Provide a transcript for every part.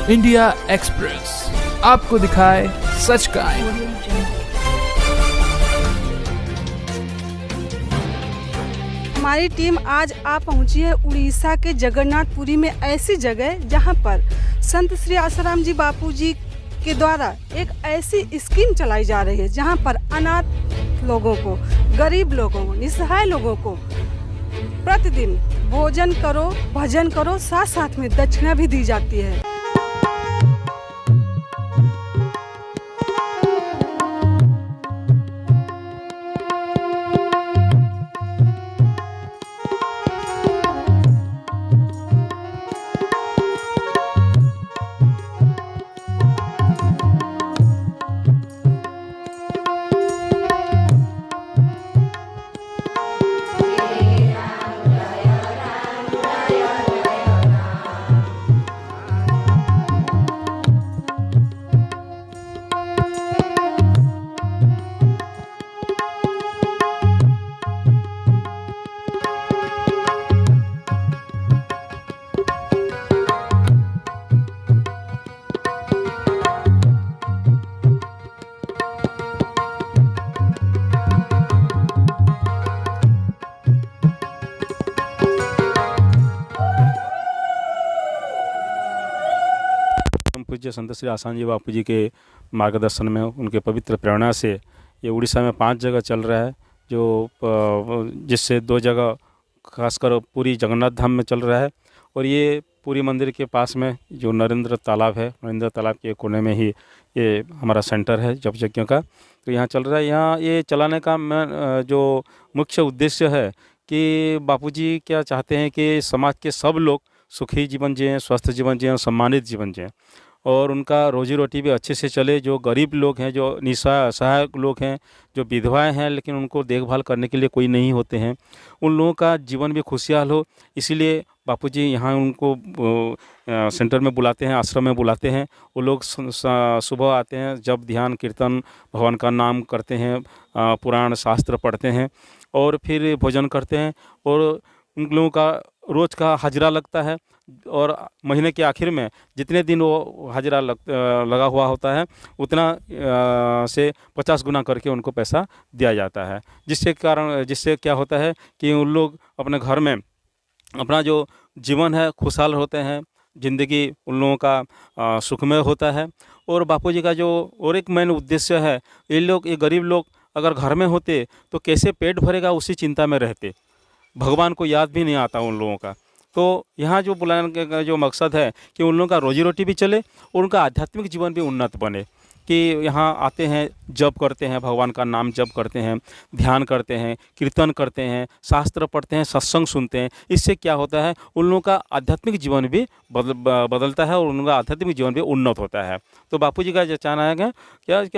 India express आपको दिखाए सच का आईना। हमारी टीम आज आ पहुंची है उड़ीसा के जगन्नाथपुरी में, ऐसी जगह जहां पर संत श्री आसाराम जी बापू जी के द्वारा एक ऐसी स्कीम चलाई जा रही है जहां पर अनाथ लोगों को, गरीब लोगों को, निसहाय लोगों को प्रतिदिन भोजन करो, भजन करो, साथ साथ में दक्षिणा भी दी जाती है। पूज्य संत श्री आसाराम जी बापू जी के मार्गदर्शन में, उनके पवित्र प्रेरणा से ये उड़ीसा में 5 जगह चल रहा है, जो जिससे 2 जगह खासकर पूरी जगन्नाथ धाम में चल रहा है। और ये पूरी मंदिर के पास में जो नरेंद्र तालाब है, नरेंद्र तालाब के कोने में ही ये हमारा सेंटर है जप यज्ञ का, तो यहाँ चल रहा है। यहाँ ये चलाने का जो मुख्य उद्देश्य है कि बापू जी क्या चाहते हैं कि समाज के सब लोग सुखी जीवन जिएं, स्वस्थ जीवन जिएं, सम्मानित जीवन जिएं और उनका रोजी रोटी भी अच्छे से चले। जो गरीब लोग हैं, जो असहाय लोग हैं, जो विधवाएं हैं लेकिन उनको देखभाल करने के लिए कोई नहीं होते हैं, उन लोगों का जीवन भी खुशहाल हो, इसीलिए बापूजी यहाँ उनको सेंटर में बुलाते हैं, आश्रम में बुलाते हैं। वो लोग सुबह आते हैं, जब ध्यान कीर्तन भगवान का नाम करते हैं, पुराण शास्त्र पढ़ते हैं और फिर भोजन करते हैं। और उन लोगों का रोज़ का हाजिरा लगता है और महीने के आखिर में जितने दिन वो हाजिरा लगा हुआ होता है उतना से 50 गुना करके उनको पैसा दिया जाता है, जिससे क्या होता है कि उन लोग अपने घर में अपना जो जीवन है खुशहाल होते हैं, ज़िंदगी उन लोगों का सुखमय होता है। और बापूजी का जो और एक मेन उद्देश्य है, ये गरीब लोग अगर घर में होते तो कैसे पेट भरेगा उसी चिंता में रहते, भगवान को याद भी नहीं आता उन लोगों का। तो यहाँ जो बुलाने का जो मकसद है कि उन लोगों का रोजी रोटी भी चले और उनका आध्यात्मिक जीवन भी उन्नत बने, कि यहाँ आते हैं, जप करते हैं, भगवान का नाम जप करते हैं, ध्यान करते हैं, कीर्तन करते हैं, शास्त्र पढ़ते हैं, सत्संग सुनते हैं। इससे क्या होता है, उन लोगों का आध्यात्मिक जीवन भी बदलता है और उनका आध्यात्मिक जीवन भी उन्नत होता है। तो बापूजी का जो कहना है क्या कि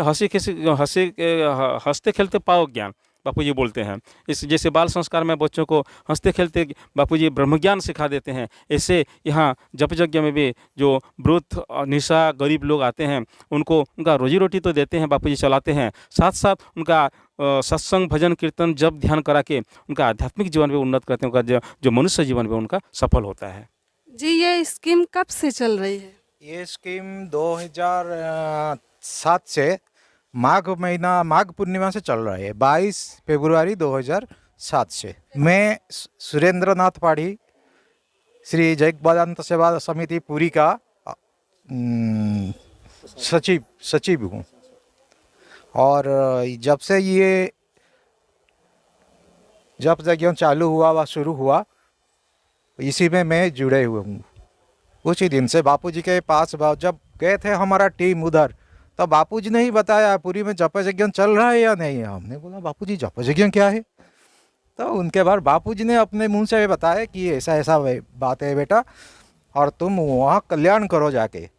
हंसते खेलते पाओ ज्ञान, बापूजी बोलते हैं। इस जैसे बाल संस्कार में बच्चों को हंसते खेलते बापूजी ब्रह्म ज्ञान सिखा देते हैं, ऐसे यहाँ जप यज्ञ में भी जो वृद्ध निशा गरीब लोग आते हैं उनको उनका रोजी रोटी तो देते हैं, बापूजी चलाते हैं, साथ साथ उनका सत्संग भजन कीर्तन जप ध्यान करा के उनका आध्यात्मिक जीवन भी उन्नत करते हैं, उनका जो मनुष्य जीवन भी उनका सफल होता है। जी, ये स्कीम कब से चल रही है? ये स्कीम 2007 से माघ पूर्णिमा से चल रहा है, 22 फरवरी 2007 से। मैं सुरेंद्र नाथ पाढ़ी श्री जैकबादांत सेवा समिति पूरी का सचिव हूँ। और जब से ये जब यज्ञ चालू हुआ व शुरू हुआ, इसी में मैं जुड़े हुए हूँ। कुछ ही दिन से बापूजी के पास जब गए थे हमारा टीम उधर, तो बापूजी ने ही बताया पूरी में जप यज्ञ चल रहा है या नहीं है। हमने बोला बापूजी जप यज्ञ क्या है? तो उनके बाद बापूजी ने अपने मुंह से बताया कि ऐसा ऐसा बात है बेटा, और तुम वहाँ कल्याण करो जाके।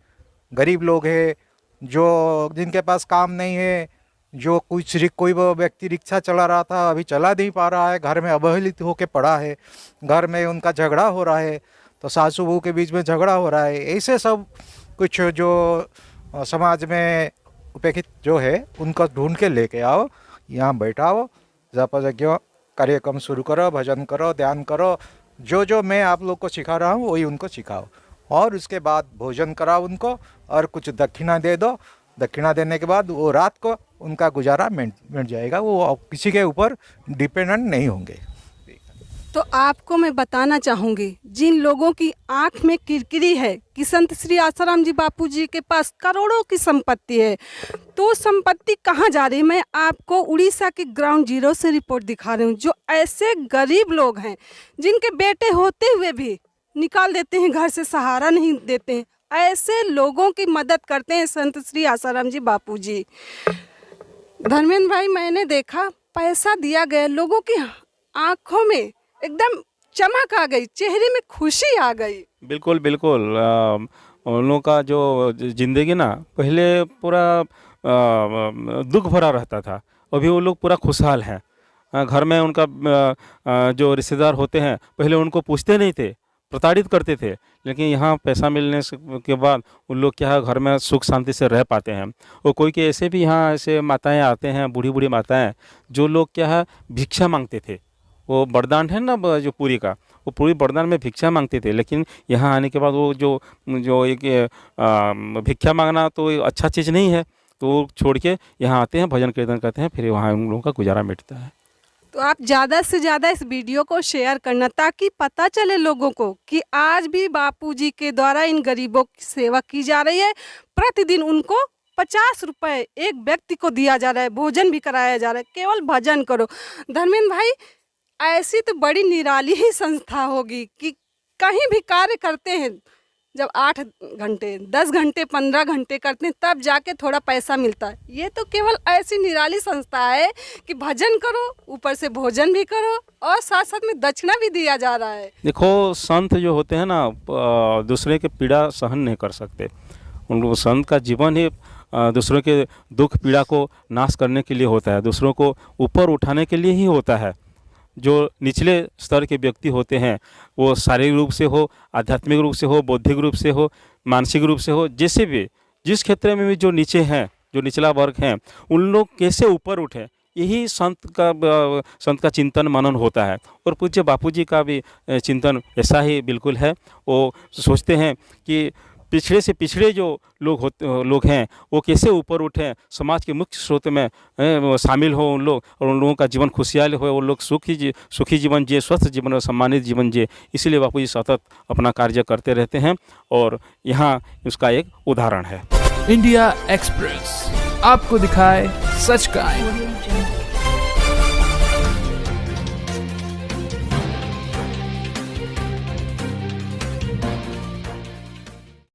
गरीब लोग हैं, जो जिनके पास काम नहीं है, जो कोई व्यक्ति रिक्शा चला रहा था अभी चला नहीं पा रहा है, घर में अवहेलित होकर पड़ा है, घर में उनका झगड़ा हो रहा है, तो सासू बहू के बीच में झगड़ा हो रहा है, ऐसे सब कुछ जो समाज में उपेक्षित जो है उनको ढूंढ के लेके आओ, यहाँ बैठाओ, जप यज्ञ कार्यक्रम शुरू करो, भजन करो, ध्यान करो, जो मैं आप लोग को सिखा रहा हूँ वही उनको सिखाओ। और उसके बाद भोजन कराओ उनको और कुछ दक्षिणा दे दो। दक्षिणा देने के बाद वो रात को उनका गुजारा मिट जाएगा, वो किसी के ऊपर डिपेंडेंट नहीं होंगे। तो आपको मैं बताना चाहूँगी, जिन लोगों की आंख में किरकिरी है कि संत श्री आसाराम जी बापू जी के पास करोड़ों की संपत्ति है, तो संपत्ति कहाँ जा रही है? मैं आपको उड़ीसा के ग्राउंड जीरो से रिपोर्ट दिखा रही हूँ। जो ऐसे गरीब लोग हैं जिनके बेटे होते हुए भी निकाल देते हैं घर से, सहारा नहीं देते हैं, ऐसे लोगों की मदद करते हैं संत श्री आसाराम जी बापू जी। धर्मेंद्र भाई, मैंने देखा पैसा दिया गया, लोगों की आंखों में एकदम चमक आ गई, चेहरे में खुशी आ गई। बिल्कुल बिल्कुल। उन लोगों का जो ज़िंदगी ना पहले पूरा दुख भरा रहता था, अभी वो लोग पूरा खुशहाल हैं। घर में उनका जो रिश्तेदार होते हैं पहले उनको पूछते नहीं थे, प्रताड़ित करते थे, लेकिन यहाँ पैसा मिलने के बाद उन लोग क्या है घर में सुख शांति से रह पाते हैं। और कोई के ऐसे भी यहाँ ऐसे माताएं आते हैं, बूढ़ी बूढ़ी माताएं, जो लोग क्या है भिक्षा मांगते थे। वो वरदान है ना जो पूरी का, वो पूरी वरदान में भिक्षा मांगते थे, लेकिन यहाँ आने के बाद वो जो एक भिक्षा मांगना तो अच्छा चीज़ नहीं है, तो वो छोड़ के यहाँ आते हैं, भजन कीर्तन करते हैं, फिर वहाँ उन लोगों का गुजारा मिटता है। तो आप ज़्यादा से ज़्यादा इस वीडियो को शेयर करना, ताकि पता चले लोगों को कि आज भी बापूजी के द्वारा इन गरीबों की सेवा की जा रही है। प्रतिदिन उनको 50 रुपये एक व्यक्ति को दिया जा रहा है, भोजन भी कराया जा रहा है। केवल भजन करो। धर्मेंद्र भाई, ऐसी तो बड़ी निराली ही संस्था होगी कि कहीं भी कार्य करते हैं, जब 8 घंटे 10 घंटे 15 घंटे करते हैं तब जाके थोड़ा पैसा मिलता है। ये तो केवल ऐसी निराली संस्था है कि भजन करो, ऊपर से भोजन भी करो और साथ साथ में दक्षिणा भी दिया जा रहा है। देखो, संत जो होते हैं ना दूसरे के पीड़ा सहन नहीं कर सकते। उन लोग संत का जीवन ही दूसरों के दुख पीड़ा को नाश करने के लिए होता है, दूसरों को ऊपर उठाने के लिए ही होता है। जो निचले स्तर के व्यक्ति होते हैं, वो शारीरिक रूप से हो, आध्यात्मिक रूप से हो, बौद्धिक रूप से हो, मानसिक रूप से हो, जैसे भी जिस क्षेत्र में भी जो नीचे हैं, जो निचला वर्ग हैं, उन लोग कैसे ऊपर उठें, यही संत का चिंतन मनन होता है। और पूज्य बापूजी का भी चिंतन ऐसा ही बिल्कुल है। वो सोचते हैं कि पिछड़े से पिछड़े जो लोग हैं वो कैसे ऊपर उठें, समाज के मुख्य स्रोत में शामिल हो उन लोग, और उन लोगों का जीवन खुशहाल हो, वो लोग सुखी जीवन जिए, स्वस्थ जीवन और सम्मानित जीवन जिए। इसीलिए बापूजी सतत अपना कार्य करते रहते हैं, और यहाँ उसका एक उदाहरण है। इंडिया एक्सप्रेस आपको दिखाए सच का।